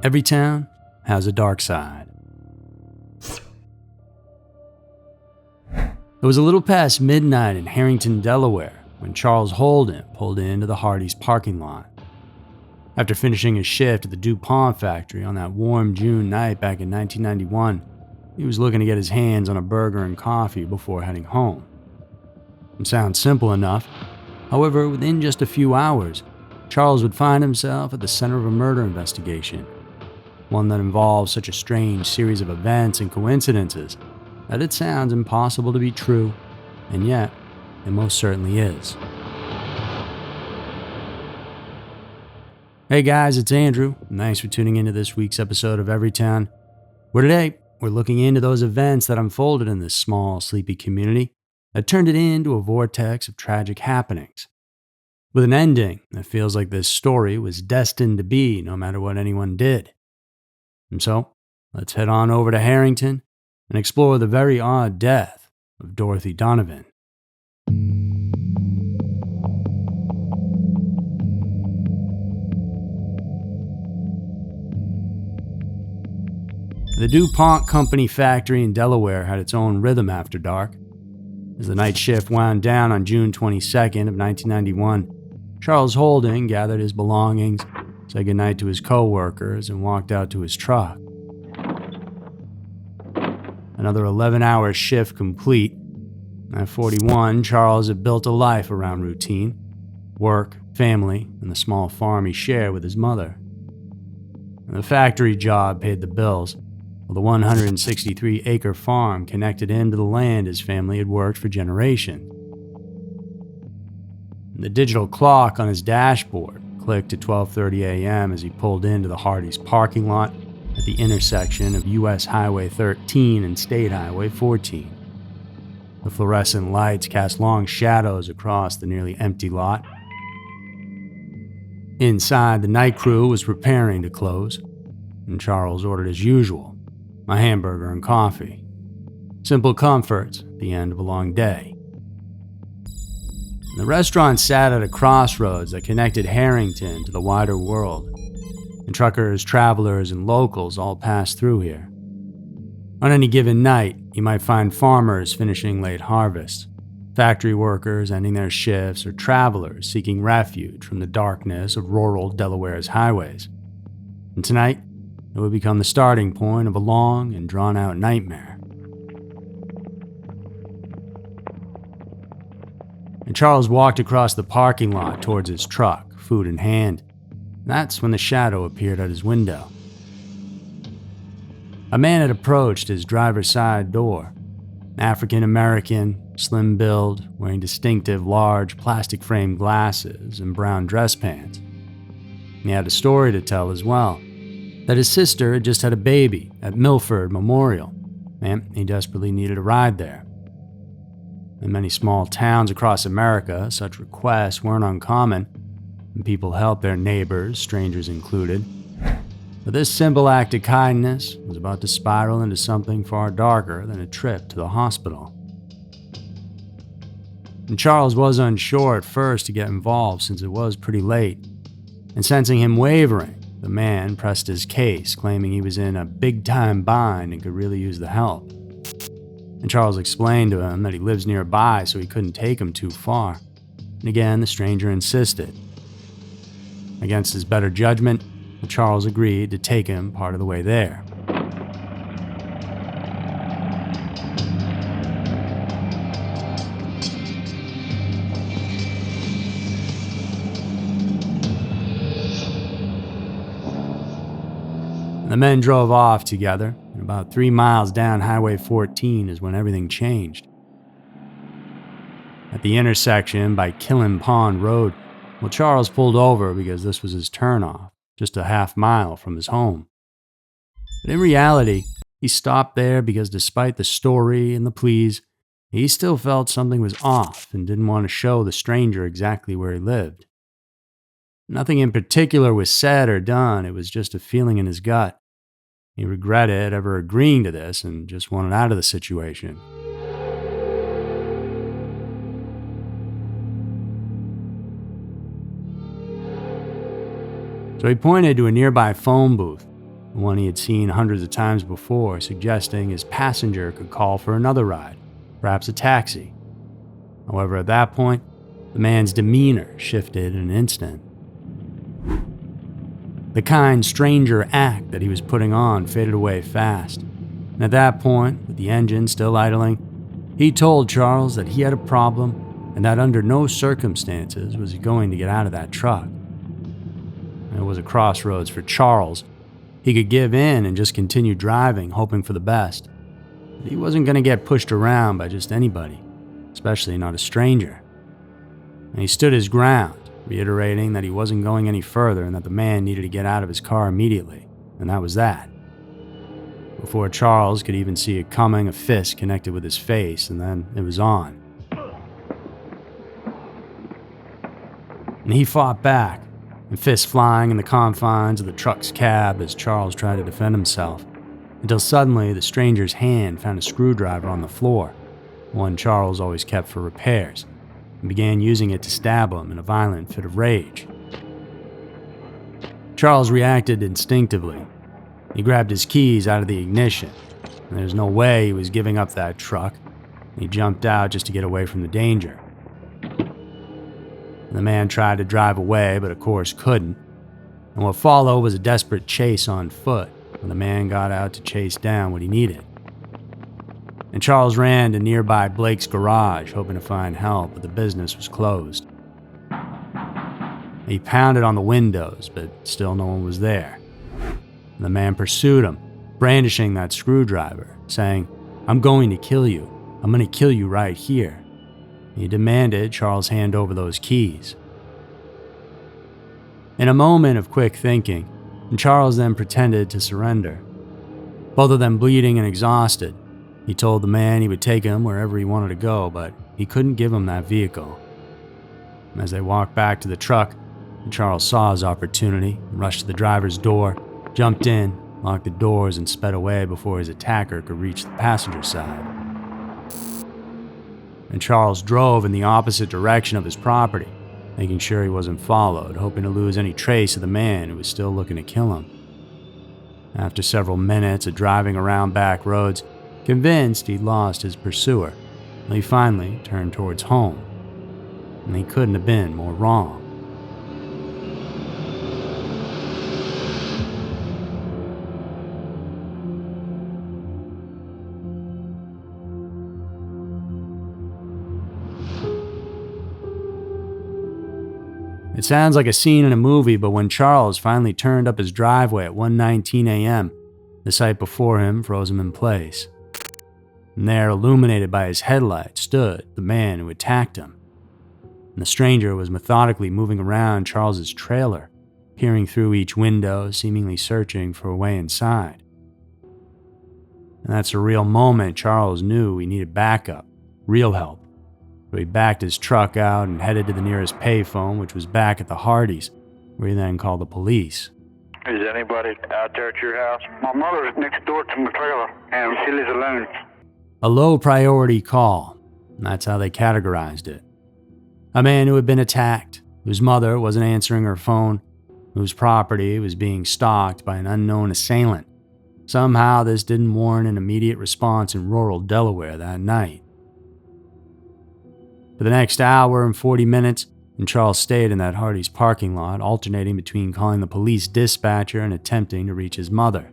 Every town has a dark side. It was a little past midnight in Harrington, Delaware, when Charles Holden pulled into the Hardee's parking lot. After finishing his shift at the DuPont factory on that warm June night back in 1991, he was looking to get his hands on a burger and coffee before heading home. It sounds simple enough. However, within just a few hours, Charles would find himself at the center of a murder investigation, one that involves such a strange series of events and coincidences that it sounds impossible to be true, and yet it most certainly is. Hey guys, it's Andrew, and thanks for tuning into this week's episode of Everytown, where today we're looking into those events that unfolded in this small, sleepy community that turned it into a vortex of tragic happenings, with an ending that feels like this story was destined to be no matter what anyone did. And so, let's head on over to Harrington and explore the very odd death of Dorothy Donavan. The DuPont Company factory in Delaware had its own rhythm after dark. As the night shift wound down on June 22nd of 1991, Charles Holden gathered his belongings, said goodnight to his co-workers, and walked out to his truck. Another 11-hour shift complete. At 41, Charles had built a life around routine, work, family, and the small farm he shared with his mother. And the factory job paid the bills, while the 163-acre farm connected him to the land his family had worked for generations. The digital clock on his dashboard clicked at 12:30 a.m. as he pulled into the Hardee's parking lot at the intersection of U.S. Highway 13 and State Highway 14. The fluorescent lights cast long shadows across the nearly empty lot. Inside, the night crew was preparing to close, and Charles ordered as usual, a hamburger and coffee. Simple comforts at the end of a long day. The restaurant sat at a crossroads that connected Harrington to the wider world, and truckers, travelers, and locals all passed through here. On any given night, you might find farmers finishing late harvests, factory workers ending their shifts, or travelers seeking refuge from the darkness of rural Delaware's highways. And tonight, it would become the starting point of a long and drawn-out nightmare. And Charles walked across the parking lot towards his truck, food in hand. That's when the shadow appeared at his window. A man had approached his driver's side door. African-American, slim build, wearing distinctive large plastic-framed glasses and brown dress pants. He had a story to tell as well, that his sister had just had a baby at Milford Memorial, and he desperately needed a ride there. In many small towns across America, such requests weren't uncommon, and people helped their neighbors, strangers included. But this simple act of kindness was about to spiral into something far darker than a trip to the hospital. And Charles was unsure at first to get involved since it was pretty late, and sensing him wavering, the man pressed his case, claiming he was in a big-time bind and could really use the help. And Charles explained to him that he lives nearby, so he couldn't take him too far. And again, the stranger insisted. Against his better judgment, Charles agreed to take him part of the way there. The men drove off together, and about 3 miles down Highway 14 is when everything changed. At the intersection by Killen Pond Road, Charles pulled over because this was his turnoff, just a half-mile from his home. But in reality, he stopped there because despite the story and the pleas, he still felt something was off and didn't want to show the stranger exactly where he lived. Nothing in particular was said or done, it was just a feeling in his gut. He regretted ever agreeing to this and just wanted out of the situation. So he pointed to a nearby phone booth, the one he had seen hundreds of times before, suggesting his passenger could call for another ride, perhaps a taxi. However, at that point, the man's demeanor shifted in an instant. The kind stranger act that he was putting on faded away fast, and at that point, with the engine still idling, he told Charles that he had a problem and that under no circumstances was he going to get out of that truck. And it was a crossroads for Charles. He could give in and just continue driving, hoping for the best. But he wasn't going to get pushed around by just anybody, especially not a stranger. And he stood his ground, reiterating that he wasn't going any further and that the man needed to get out of his car immediately, and that was that. Before Charles could even see it coming, a fist connected with his face, and then it was on. And he fought back, and fists flying in the confines of the truck's cab as Charles tried to defend himself, until suddenly the stranger's hand found a screwdriver on the floor, one Charles always kept for repairs, and began using it to stab him in a violent fit of rage. Charles reacted instinctively. He grabbed his keys out of the ignition, and there's no way he was giving up that truck. He jumped out just to get away from the danger. The man tried to drive away, but of course couldn't, and what followed was a desperate chase on foot when the man got out to chase down what he needed. And Charles ran to nearby Blake's garage, hoping to find help, but the business was closed. He pounded on the windows, but still no one was there. And the man pursued him, brandishing that screwdriver, saying, "I'm going to kill you. I'm going to kill you right here." He demanded Charles hand over those keys. In a moment of quick thinking, Charles then pretended to surrender. Both of them bleeding and exhausted, he told the man he would take him wherever he wanted to go, but he couldn't give him that vehicle. And as they walked back to the truck, Charles saw his opportunity, rushed to the driver's door, jumped in, locked the doors, and sped away before his attacker could reach the passenger side. And Charles drove in the opposite direction of his property, making sure he wasn't followed, hoping to lose any trace of the man who was still looking to kill him. After several minutes of driving around back roads, convinced he'd lost his pursuer, he finally turned towards home. And he couldn't have been more wrong. It sounds like a scene in a movie, but when Charles finally turned up his driveway at 1:19 a.m., the sight before him froze him in place. And there, illuminated by his headlight, stood the man who attacked him. And the stranger was methodically moving around Charles's trailer, peering through each window, seemingly searching for a way inside. And that's a real moment Charles knew he needed backup, real help. So he backed his truck out and headed to the nearest payphone, which was back at the Hardys, where he then called the police. Is anybody out there at your house? My mother is next door to my trailer, and she lives alone. A low priority call, and that's how they categorized it. A man who had been attacked, whose mother wasn't answering her phone, whose property was being stalked by an unknown assailant. Somehow this didn't warrant an immediate response in rural Delaware that night. For the next hour and 40 minutes, Charles stayed in that Hardee's parking lot, alternating between calling the police dispatcher and attempting to reach his mother.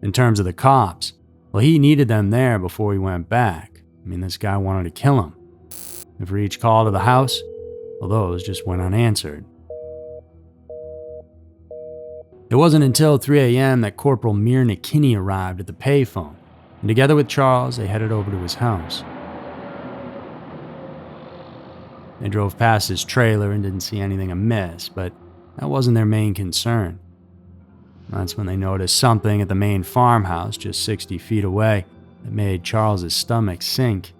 In terms of the cops, well, he needed them there before he went back. This guy wanted to kill him. And for each call to the house, well, those just went unanswered. It wasn't until 3 a.m. that Corporal Myrna Kinney arrived at the payphone, and together with Charles, they headed over to his house. They drove past his trailer and didn't see anything amiss, but that wasn't their main concern. That's when they noticed something at the main farmhouse just 60 feet away that made Charles's stomach sink.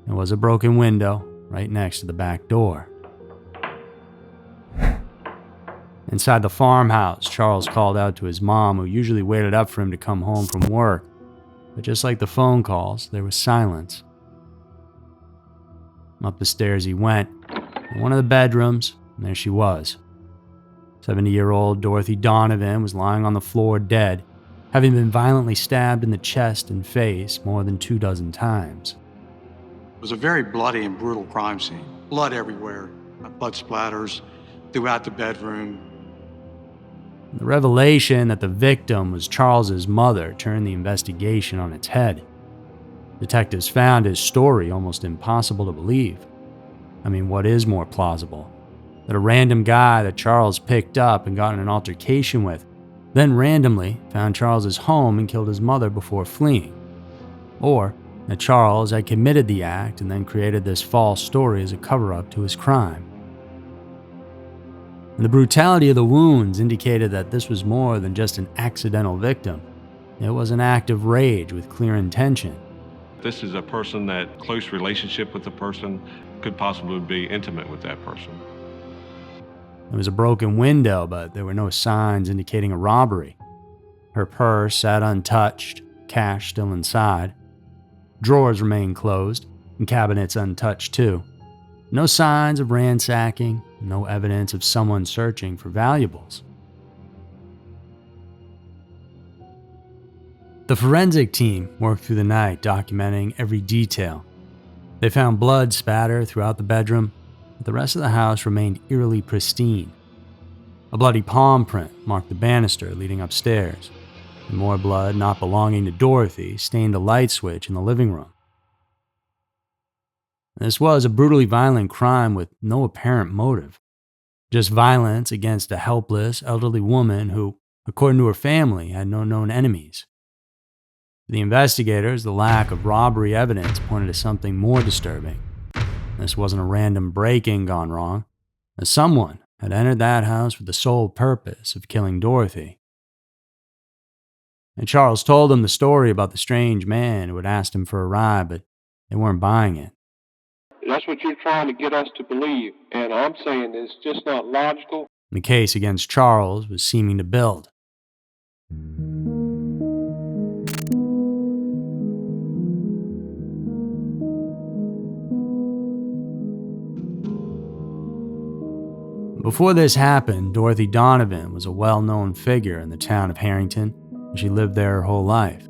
It was a broken window right next to the back door. Inside the farmhouse, Charles called out to his mom, who usually waited up for him to come home from work. But just like the phone calls, there was silence. Up the stairs he went, in one of the bedrooms, and there she was. 70-year-old Dorothy Donavan was lying on the floor dead, having been violently stabbed in the chest and face more than 24 times. It was a very bloody and brutal crime scene. Blood everywhere, blood splatters throughout the bedroom. The revelation that the victim was Charles's mother turned the investigation on its head. Detectives found his story almost impossible to believe. I mean, what is more plausible? That a random guy that Charles picked up and got in an altercation with, then randomly found Charles's home and killed his mother before fleeing? Or that Charles had committed the act and then created this false story as a cover-up to his crime? And the brutality of the wounds indicated that this was more than just an accidental victim. It was an act of rage with clear intention. This is a person that close relationship with the person, could possibly be intimate with that person. There was a broken window, but there were no signs indicating a robbery. Her purse sat untouched, cash still inside. Drawers remained closed, and cabinets untouched too. No signs of ransacking, no evidence of someone searching for valuables. The forensic team worked through the night documenting every detail. They found blood spatter throughout the bedroom, but the rest of the house remained eerily pristine. A bloody palm print marked the banister leading upstairs, and more blood not belonging to Dorothy stained the light switch in the living room. This was a brutally violent crime with no apparent motive, just violence against a helpless, elderly woman who, according to her family, had no known enemies. For the investigators, the lack of robbery evidence pointed to something more disturbing. This wasn't a random break-in gone wrong, as someone had entered that house with the sole purpose of killing Dorothy. And Charles told them the story about the strange man who had asked him for a ride, but they weren't buying it. That's what you're trying to get us to believe, and I'm saying it's just not logical. The case against Charles was seeming to build. Before this happened, Dorothy Donavan was a well-known figure in the town of Harrington, and she lived there her whole life.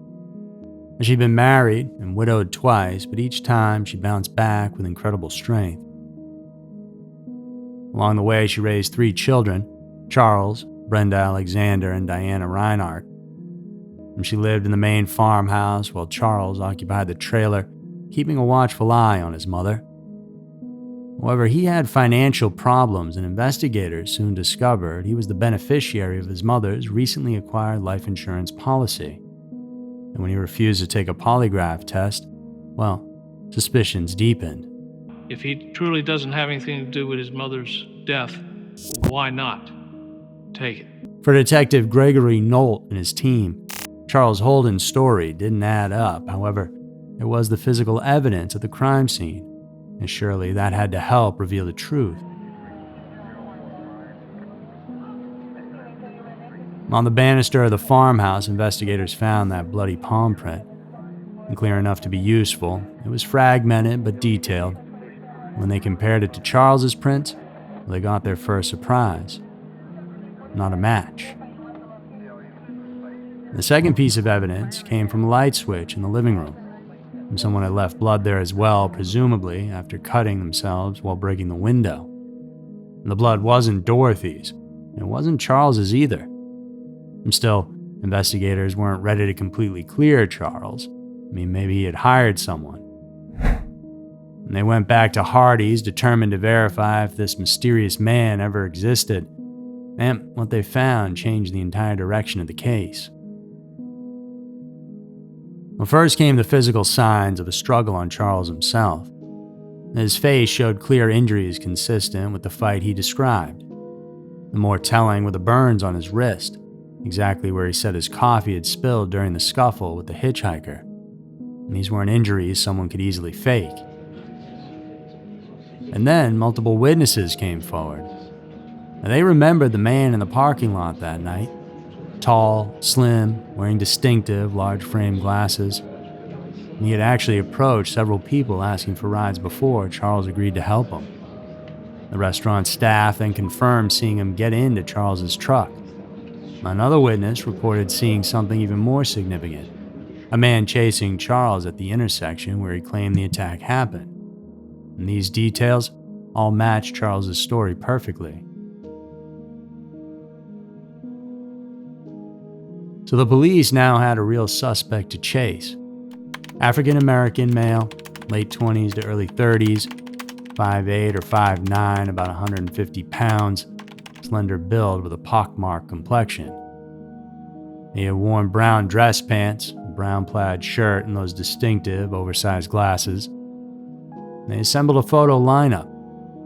She'd been married and widowed twice, but each time she bounced back with incredible strength. Along the way, she raised 3 children, Charles, Brenda Alexander, and Diana Reinhardt. And she lived in the main farmhouse while Charles occupied the trailer, keeping a watchful eye on his mother. However, he had financial problems, and investigators soon discovered he was the beneficiary of his mother's recently acquired life insurance policy. And when he refused to take a polygraph test, well, suspicions deepened. If he truly doesn't have anything to do with his mother's death, why not take it? For Detective Gregory Nolt and his team, Charles Holden's story didn't add up. However, there was the physical evidence at the crime scene, and surely that had to help reveal the truth. On the banister of the farmhouse, investigators found that bloody palm print. And clear enough to be useful, it was fragmented but detailed. When they compared it to Charles's print, they got their first surprise. Not a match. The second piece of evidence came from a light switch in the living room. And someone had left blood there as well, presumably after cutting themselves while breaking the window. And the blood wasn't Dorothy's, and it wasn't Charles's either. And still, investigators weren't ready to completely clear Charles. I mean, maybe he had hired someone. And they went back to Hardy's, determined to verify if this mysterious man ever existed. And what they found changed the entire direction of the case. Well, first came the physical signs of a struggle on Charles himself. His face showed clear injuries consistent with the fight he described. The more telling were the burns on his wrist, exactly where he said his coffee had spilled during the scuffle with the hitchhiker. And these weren't injuries someone could easily fake. And then multiple witnesses came forward. And they remembered the man in the parking lot that night. Tall, slim, wearing distinctive, large-frame glasses. And he had actually approached several people asking for rides before Charles agreed to help him. The restaurant staff then confirmed seeing him get into Charles's truck. Another witness reported seeing something even more significant, a man chasing Charles at the intersection where he claimed the attack happened. And these details all match Charles's story perfectly. So the police now had a real suspect to chase. African-American male, late 20s to early 30s, 5'8" or 5'9", about 150 pounds, slender build with a pockmarked complexion. He had worn brown dress pants, a brown plaid shirt, and those distinctive, oversized glasses. They assembled a photo lineup,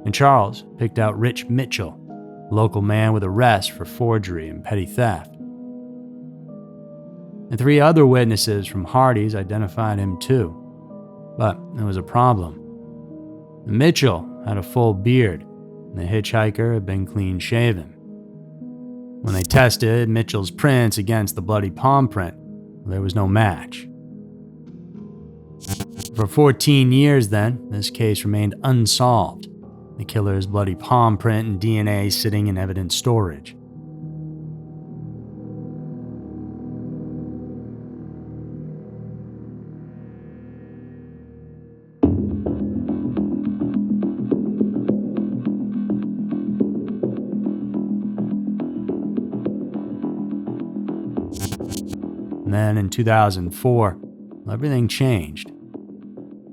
and Charles picked out Rich Mitchell, a local man with arrest for forgery and petty theft. And 3 other witnesses from Hardee's identified him too. But there was a problem. Mitchell had a full beard, and the hitchhiker had been clean-shaven. When they tested Mitchell's prints against the bloody palm print, there was no match. For 14 years then, this case remained unsolved, the killer's bloody palm print and DNA sitting in evidence storage. And then in 2004, everything changed.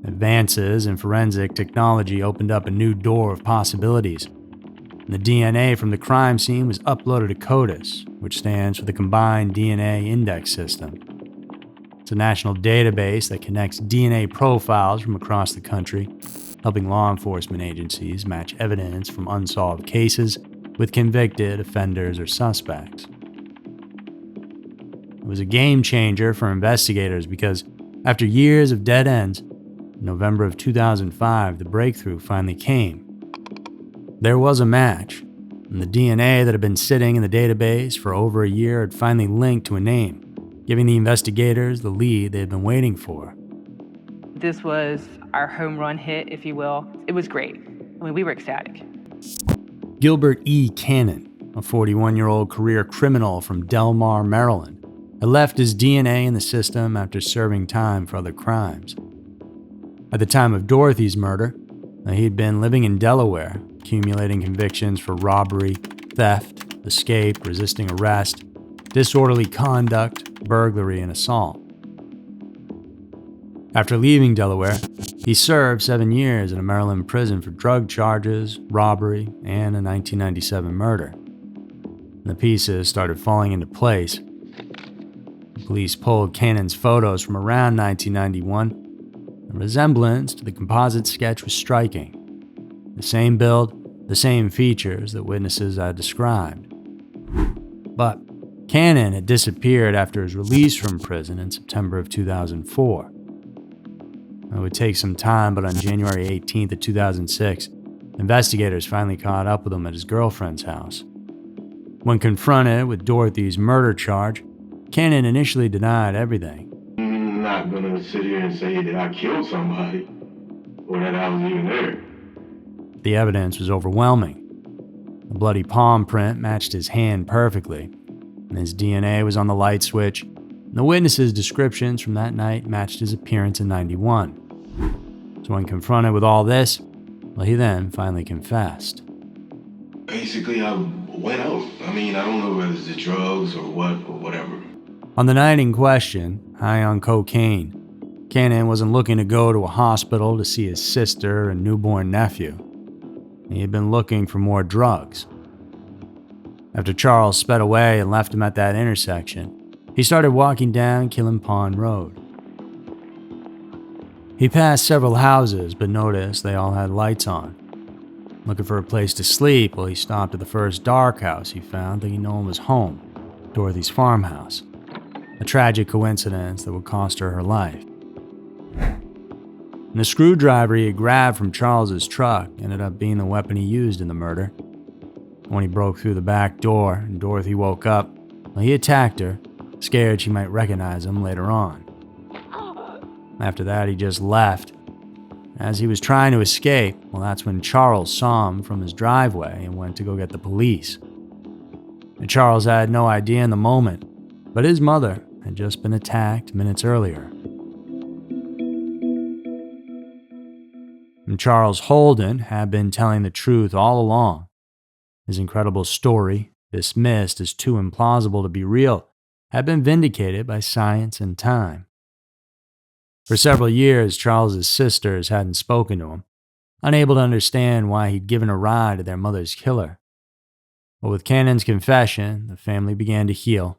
Advances in forensic technology opened up a new door of possibilities. And the DNA from the crime scene was uploaded to CODIS, which stands for the Combined DNA Index System. It's a national database that connects DNA profiles from across the country, helping law enforcement agencies match evidence from unsolved cases with convicted offenders or suspects. It was a game changer for investigators because after years of dead ends, in November of 2005, the breakthrough finally came. There was a match, and the DNA that had been sitting in the database for over a year had finally linked to a name, giving the investigators the lead they had been waiting for. This was our home run hit, if you will. It was great. I mean, we were ecstatic. Gilbert E. Cannon, a 41-year-old career criminal from Delaware, Maryland, had left his DNA in the system after serving time for other crimes. At the time of Dorothy's murder, he had been living in Delaware, accumulating convictions for robbery, theft, escape, resisting arrest, disorderly conduct, burglary, and assault. After leaving Delaware, he served 7 years in a Maryland prison for drug charges, robbery, and a 1997 murder. And the pieces started falling into place. Police pulled Cannon's photos from around 1991. The resemblance to the composite sketch was striking. The same build, the same features that witnesses had described. But Cannon had disappeared after his release from prison in September of 2004. It would take some time, but on January 18th of 2006, investigators finally caught up with him at his girlfriend's house. When confronted with Dorothy's murder charge, Cannon initially denied everything. I'm not gonna sit here and say that I killed somebody or that I was even there. The evidence was overwhelming. The bloody palm print matched his hand perfectly, and his DNA was on the light switch, and the witnesses' descriptions from that night matched his appearance in '91. So when confronted with all this, he then finally confessed. Basically, I went out. I mean, I don't know whether it's the drugs or what or whatever. On the night in question, high on cocaine, Cannon wasn't looking to go to a hospital to see his sister and newborn nephew. He had been looking for more drugs. After Charles sped away and left him at that intersection, he started walking down Killen Pond Road. He passed several houses, but noticed they all had lights on. Looking for a place to sleep, he stopped at the first dark house he found, thinking no one was home, Dorothy's farmhouse. A tragic coincidence that would cost her life. And the screwdriver he had grabbed from Charles's truck ended up being the weapon he used in the murder. When he broke through the back door and Dorothy woke up, he attacked her, scared she might recognize him later on. After that, he just left, As he was trying to escape, well, that's when Charles saw him from his driveway and went to go get the police. And Charles had no idea in the moment, but his mother had just been attacked minutes earlier. And Charles Holden had been telling the truth all along. His incredible story, dismissed as too implausible to be real, had been vindicated by science and time. For several years, Charles's sisters hadn't spoken to him, unable to understand why he'd given a ride to their mother's killer. But with Cannon's confession, the family began to heal.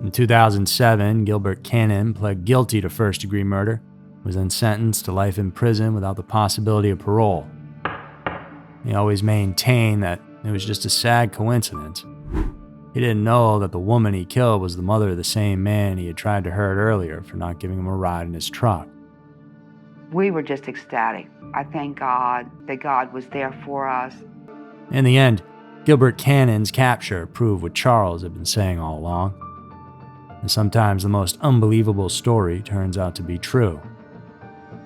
In 2007, Gilbert Cannon pled guilty to first-degree murder, was then sentenced to life in prison without the possibility of parole. He always maintained that it was just a sad coincidence. He didn't know that the woman he killed was the mother of the same man he had tried to hurt earlier for not giving him a ride in his truck. We were just ecstatic. I thank God that God was there for us. In the end, Gilbert Cannon's capture proved what Charles had been saying all along. And sometimes the most unbelievable story turns out to be true.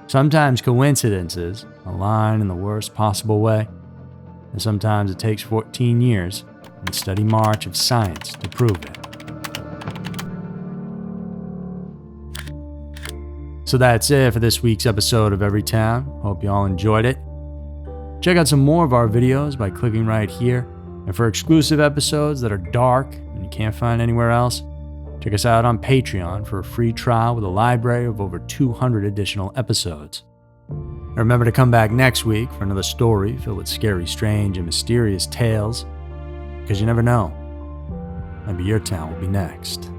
Sometimes coincidences align in the worst possible way, and sometimes it takes 14 years and a steady march of science to prove it. So that's it for this week's episode of Everytown. Hope you all enjoyed it. Check out some more of our videos by clicking right here, and for exclusive episodes that are dark and you can't find anywhere else, check us out on Patreon for a free trial with a library of over 200 additional episodes. And remember to come back next week for another story filled with scary, strange, and mysterious tales, because you never know. Maybe your town will be next.